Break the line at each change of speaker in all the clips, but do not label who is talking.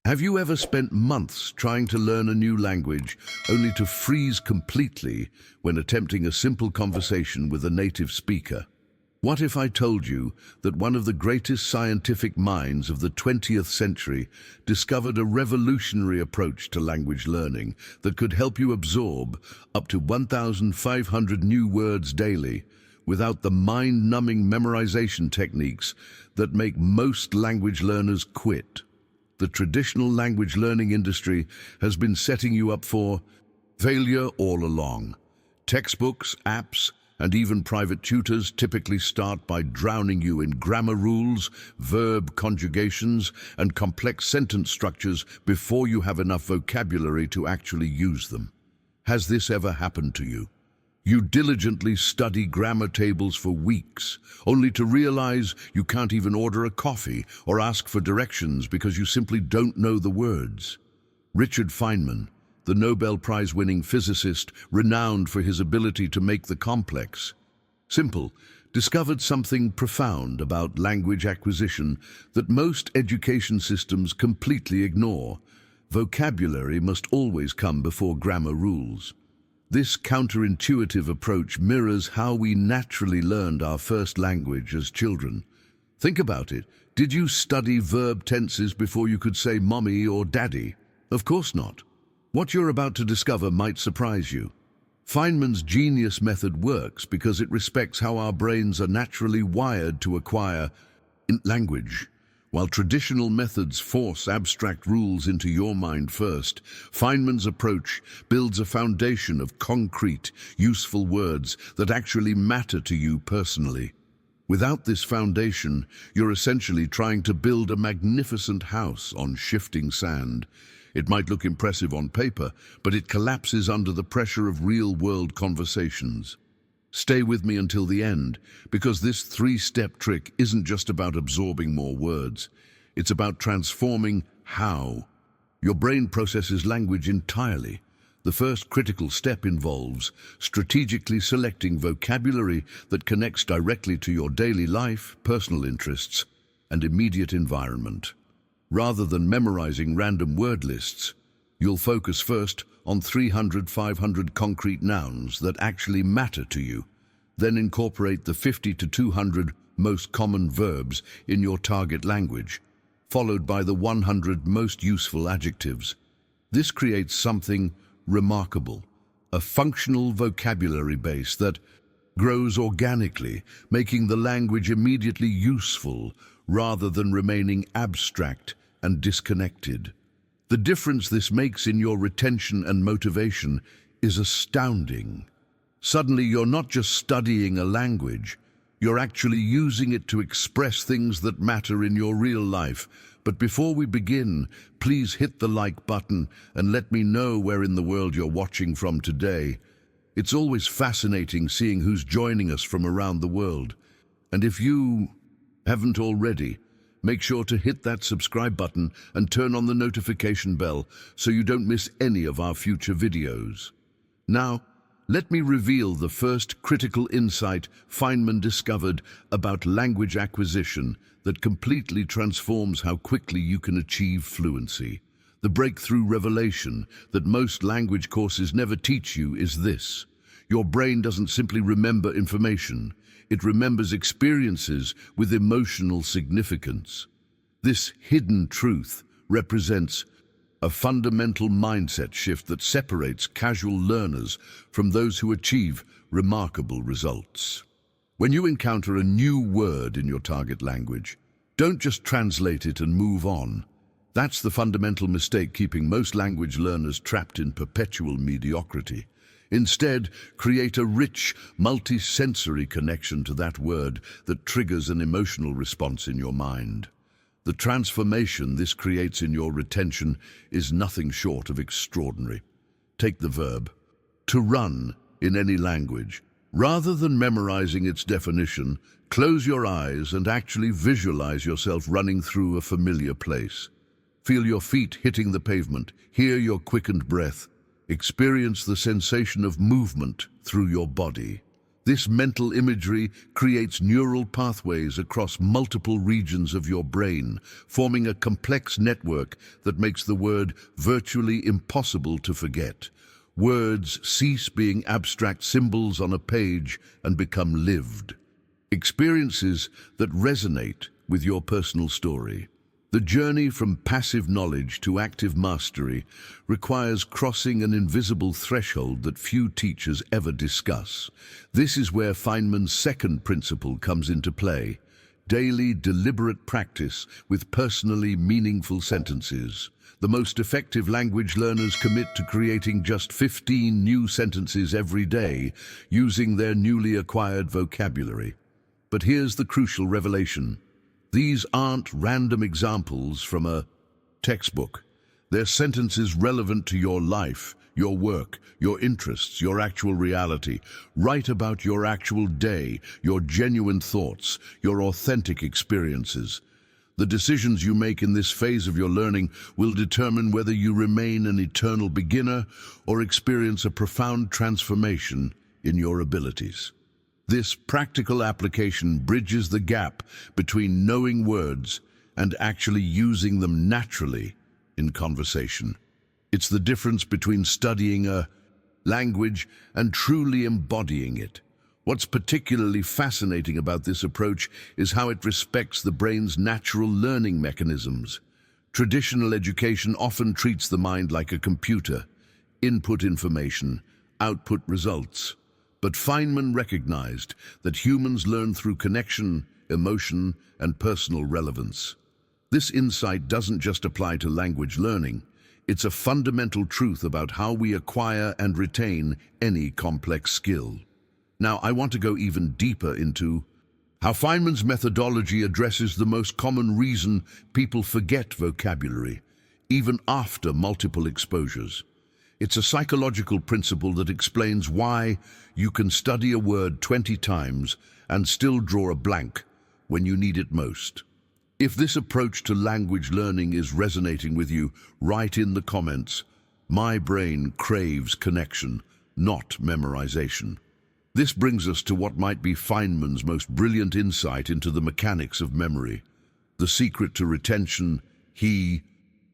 Have you ever spent months trying to learn a new language only to freeze completely when attempting a simple conversation with a native speaker? What if I told you that one of the greatest scientific minds of the 20th century discovered a revolutionary approach to language learning that could help you absorb up to 1,500 new words daily without the mind-numbing memorization techniques that make most language learners quit? The traditional language learning industry has been setting you up for failure all along. Textbooks, apps, and even private tutors typically start by drowning you in grammar rules, verb conjugations, and complex sentence structures before you have enough vocabulary to actually use them. Has this ever happened to you? You diligently study grammar tables for weeks, only to realize you can't even order a coffee or ask for directions because you simply don't know the words. Richard Feynman, the Nobel Prize-winning physicist renowned for his ability to make the complex simple, discovered something profound about language acquisition that most education systems completely ignore. Vocabulary must always come before grammar rules. This counterintuitive approach mirrors how we naturally learned our first language as children. Think about it. Did you study verb tenses before you could say mommy or daddy? Of course not. What you're about to discover might surprise you. Feynman's genius method works because it respects how our brains are naturally wired to acquire language. While traditional methods force abstract rules into your mind first, Feynman's approach builds a foundation of concrete, useful words that actually matter to you personally. Without this foundation, you're essentially trying to build a magnificent house on shifting sand. It might look impressive on paper, but it collapses under the pressure of real-world conversations. Stay with me until the end, because this three-step trick isn't just about absorbing more words. It's about transforming how your brain processes language entirely. The first critical step involves strategically selecting vocabulary that connects directly to your daily life, personal interests, and immediate environment. Rather than memorizing random word lists, you'll focus first on 300-500 concrete nouns that actually matter to you. Then incorporate the 50 to 200 most common verbs in your target language, followed by the 100 most useful adjectives. This creates something remarkable, a functional vocabulary base that grows organically, making the language immediately useful rather than remaining abstract and disconnected. The difference this makes in your retention and motivation is astounding. Suddenly, you're not just studying a language, you're actually using it to express things that matter in your real life. But before we begin, please hit the like button and let me know where in the world you're watching from today. It's always fascinating seeing who's joining us from around the world. And if you haven't already, make sure to hit that subscribe button and turn on the notification bell so you don't miss any of our future videos. Now, let me reveal the first critical insight Feynman discovered about language acquisition that completely transforms how quickly you can achieve fluency. The breakthrough revelation that most language courses never teach you is this: your brain doesn't simply remember information, it remembers experiences with emotional significance. This hidden truth represents a fundamental mindset shift that separates casual learners from those who achieve remarkable results. When you encounter a new word in your target language, don't just translate it and move on. That's the fundamental mistake keeping most language learners trapped in perpetual mediocrity. Instead, create a rich, multi-sensory connection to that word that triggers an emotional response in your mind. The transformation this creates in your retention is nothing short of extraordinary. Take the verb to run in any language. Rather than memorizing its definition, close your eyes and actually visualize yourself running through a familiar place. Feel your feet hitting the pavement, hear your quickened breath, experience the sensation of movement through your body. This mental imagery creates neural pathways across multiple regions of your brain, forming a complex network that makes the word virtually impossible to forget. Words cease being abstract symbols on a page and become lived experiences that resonate with your personal story. The journey from passive knowledge to active mastery requires crossing an invisible threshold that few teachers ever discuss. This is where Feynman's second principle comes into play: daily, deliberate practice with personally meaningful sentences. The most effective language learners commit to creating just 15 new sentences every day using their newly acquired vocabulary. But here's the crucial revelation. These aren't random examples from a textbook. They're sentences relevant to your life, your work, your interests, your actual reality. Write about your actual day, your genuine thoughts, your authentic experiences. The decisions you make in this phase of your learning will determine whether you remain an eternal beginner or experience a profound transformation in your abilities. This practical application bridges the gap between knowing words and actually using them naturally in conversation. It's the difference between studying a language and truly embodying it. What's particularly fascinating about this approach is how it respects the brain's natural learning mechanisms. Traditional education often treats the mind like a computer: input information, output results. But Feynman recognized that humans learn through connection, emotion, and personal relevance. This insight doesn't just apply to language learning. It's a fundamental truth about how we acquire and retain any complex skill. Now, I want to go even deeper into how Feynman's methodology addresses the most common reason people forget vocabulary, even after multiple exposures. It's a psychological principle that explains why you can study a word 20 times and still draw a blank when you need it most. If this approach to language learning is resonating with you, write in the comments: "My brain craves connection, not memorization." This brings us to what might be Feynman's most brilliant insight into the mechanics of memory. The secret to retention, he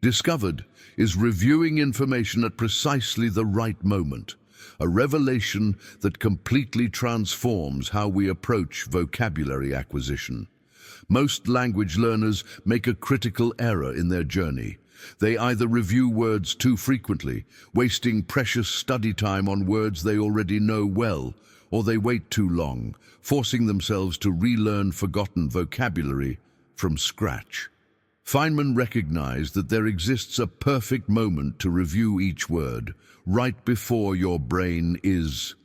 discovered, is reviewing information at precisely the right moment, a revelation that completely transforms how we approach vocabulary acquisition. Most language learners make a critical error in their journey. They either review words too frequently, wasting precious study time on words they already know well, or they wait too long, forcing themselves to relearn forgotten vocabulary from scratch. Feynman recognized that there exists a perfect moment to review each word, right before your brain is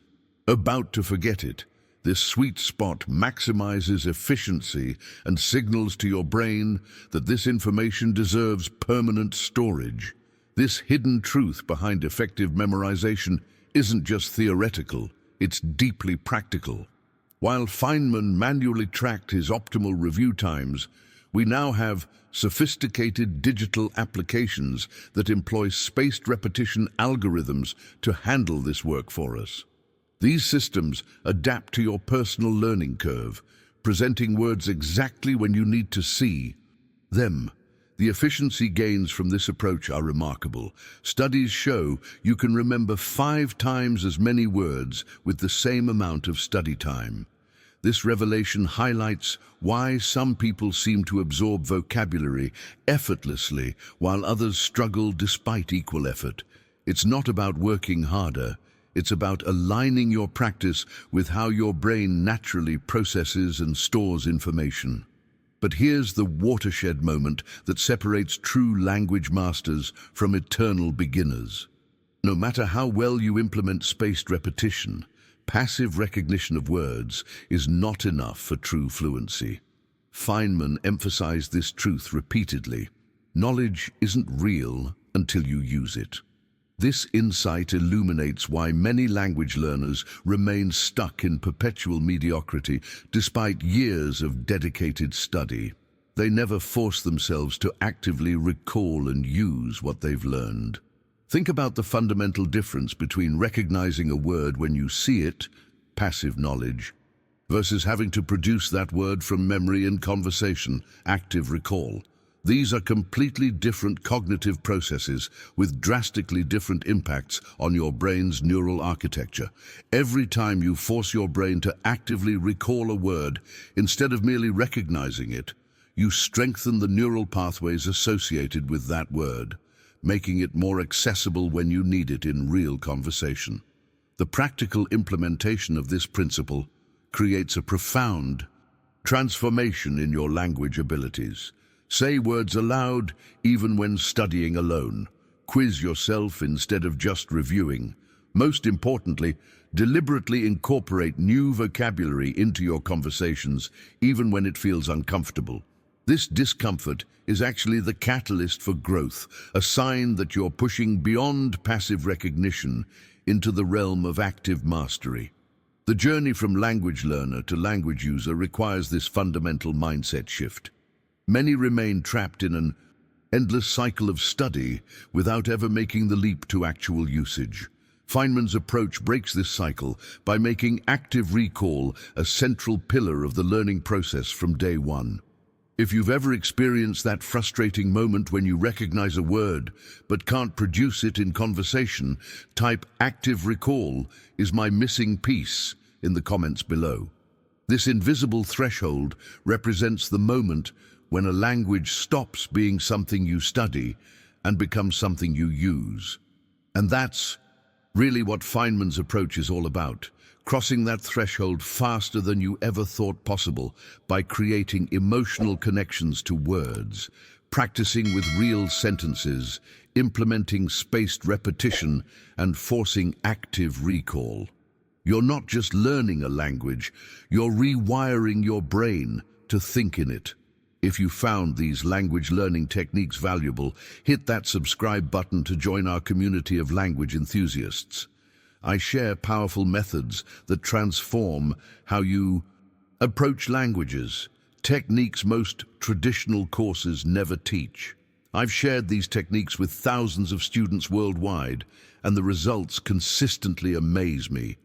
about to forget it. This sweet spot maximizes efficiency and signals to your brain that this information deserves permanent storage. This hidden truth behind effective memorization isn't just theoretical, it's deeply practical. While Feynman manually tracked his optimal review times, we now have sophisticated digital applications that employ spaced repetition algorithms to handle this work for us. These systems adapt to your personal learning curve, presenting words exactly when you need to see them. The efficiency gains from this approach are remarkable. Studies show you can remember 5 times as many words with the same amount of study time. This revelation highlights why some people seem to absorb vocabulary effortlessly while others struggle despite equal effort. It's not about working harder. It's about aligning your practice with how your brain naturally processes and stores information. But here's the watershed moment that separates true language masters from eternal beginners. No matter how well you implement spaced repetition, passive recognition of words is not enough for true fluency. Feynman emphasized this truth repeatedly. Knowledge isn't real until you use it. This insight illuminates why many language learners remain stuck in perpetual mediocrity despite years of dedicated study. They never force themselves to actively recall and use what they've learned. Think about the fundamental difference between recognizing a word when you see it passive knowledge, versus having to produce that word from memory in conversation, active recall. These are completely different cognitive processes with drastically different impacts on your brain's neural architecture. Every time you force your brain to actively recall a word, instead of merely recognizing it, you strengthen the neural pathways associated with that word, making it more accessible when you need it in real conversation. The practical implementation of this principle creates a profound transformation in your language abilities. Say words aloud even when studying alone. Quiz yourself instead of just reviewing. Most importantly, deliberately incorporate new vocabulary into your conversations even when it feels uncomfortable. This discomfort is actually the catalyst for growth, a sign that you're pushing beyond passive recognition into the realm of active mastery. The journey from language learner to language user requires this fundamental mindset shift. Many remain trapped in an endless cycle of study without ever making the leap to actual usage. Feynman's approach breaks this cycle by making active recall a central pillar of the learning process from day one. If you've ever experienced that frustrating moment when you recognize a word but can't produce it in conversation, type "active recall is my missing piece" in the comments below. This invisible threshold represents the moment when a language stops being something you study and becomes something you use. And that's really what Feynman's approach is all about, crossing that threshold faster than you ever thought possible by creating emotional connections to words, practicing with real sentences, implementing spaced repetition, and forcing active recall. You're not just learning a language, you're rewiring your brain to think in it. If you found these language learning techniques valuable, hit that subscribe button to join our community of language enthusiasts. I share powerful methods that transform how you approach languages, techniques most traditional courses never teach. I've shared these techniques with thousands of students worldwide, and the results consistently amaze me.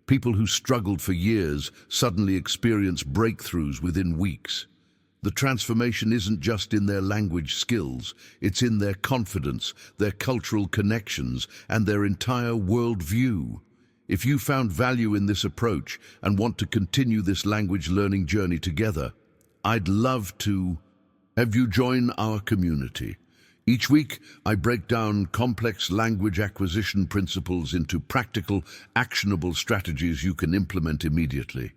People who struggled for years suddenly experience breakthroughs within weeks. The transformation isn't just in their language skills, it's in their confidence, their cultural connections, and their entire worldview. If you found value in this approach and want to continue this language learning journey together, I'd love to have you join our community. Each week, I break down complex language acquisition principles into practical, actionable strategies you can implement immediately.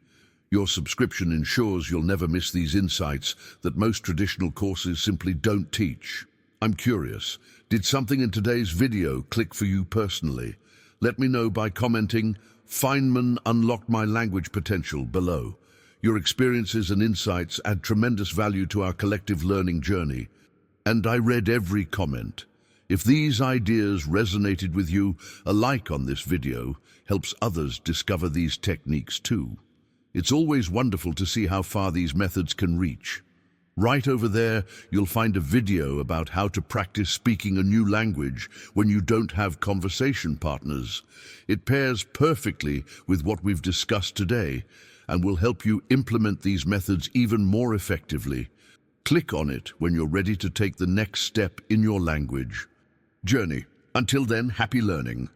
Your subscription ensures you'll never miss these insights that most traditional courses simply don't teach. I'm curious, did something in today's video click for you personally? Let me know by commenting, "Feynman unlocked my language potential" below. Your experiences and insights add tremendous value to our collective learning journey. And I read every comment. If these ideas resonated with you, a like on this video helps others discover these techniques too. It's always wonderful to see how far these methods can reach. Right over there, you'll find a video about how to practice speaking a new language when you don't have conversation partners. It pairs perfectly with what we've discussed today and will help you implement these methods even more effectively. Click on it when you're ready to take the next step in your language journey. Until then, happy learning.